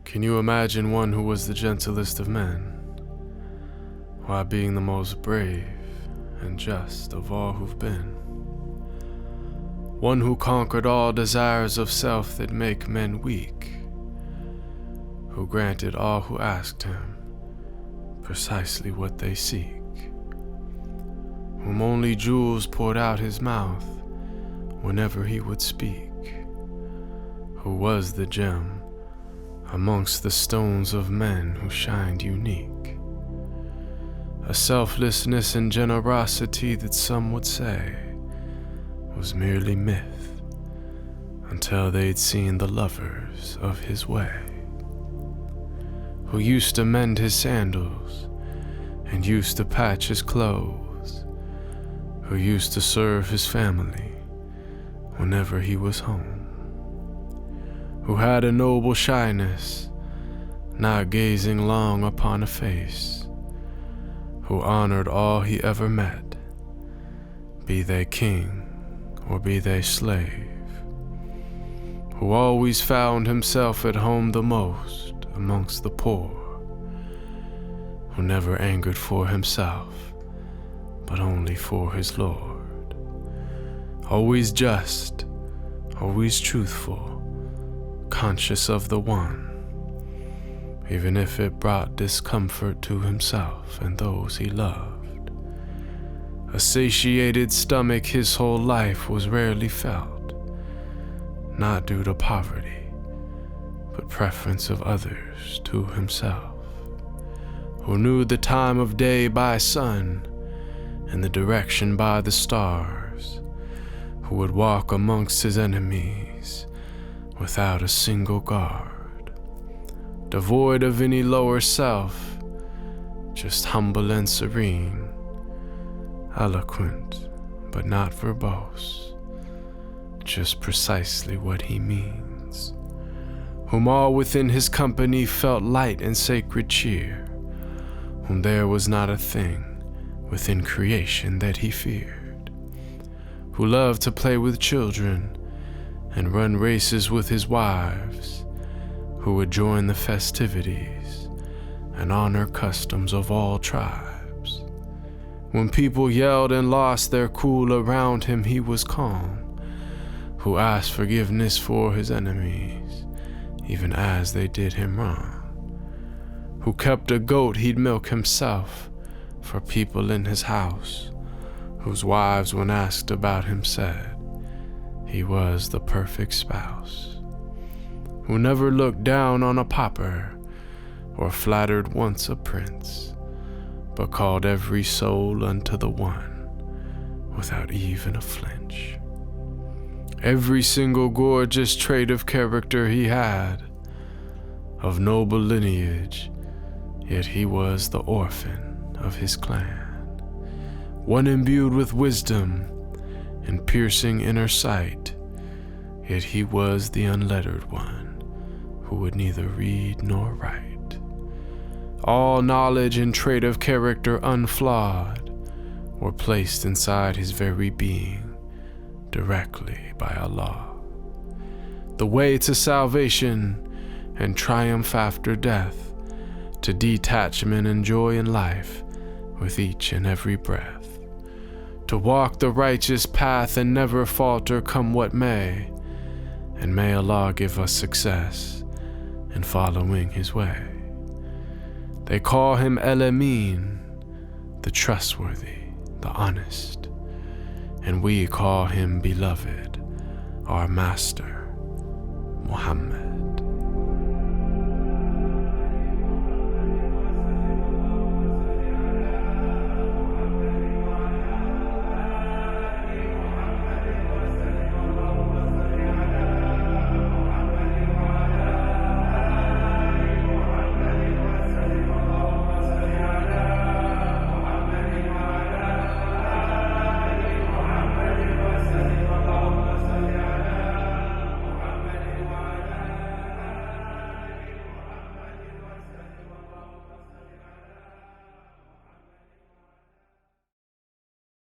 Can you imagine one who was the gentlest of men, while being the most brave and just of all who've been? One who conquered all desires of self that make men weak, who granted all who asked him precisely what they seek, whom only jewels poured out his mouth whenever he would speak, who was the gem amongst the stones of men who shined unique, a selflessness and generosity that some would say was merely myth until they'd seen the lovers of his way, who used to mend his sandals and used to patch his clothes, who used to serve his family whenever he was home, who had a noble shyness, not gazing long upon a face, who honored all he ever met, be they king or be they slave, who always found himself at home the most amongst the poor, who never angered for himself, but only for his Lord, always just, always truthful, conscious of the one, even if it brought discomfort to himself and those he loved. A satiated stomach his whole life was rarely felt, not due to poverty, but preference of others to himself, who knew the time of day by sun and the direction by the stars, who would walk amongst his enemies without a single guard, devoid of any lower self, just humble and serene, eloquent but not verbose, just precisely what he means, whom all within his company felt light and sacred cheer, whom there was not a thing within creation that he feared, who loved to play with children and run races with his wives, who would join the festivities and honor customs of all tribes. When people yelled and lost their cool around him, he was calm, who asked forgiveness for his enemies, even as they did him wrong, who kept a goat he'd milk himself for people in his house, whose wives, when asked about him, said he was the perfect spouse, who never looked down on a pauper or flattered once a prince, but called every soul unto the one without even a flinch. Every single gorgeous trait of character he had, of noble lineage, yet he was the orphan of his clan, one imbued with wisdom and piercing inner sight, yet he was the unlettered one who would neither read nor write. All knowledge and trait of character unflawed were placed inside his very being directly by Allah. The way to salvation and triumph after death, to detachment and joy in life with each and every breath, to walk the righteous path and never falter come what may, and may Allah give us success in following his way. They call him El-Amin, the trustworthy, the honest, and we call him beloved, our master, Muhammad.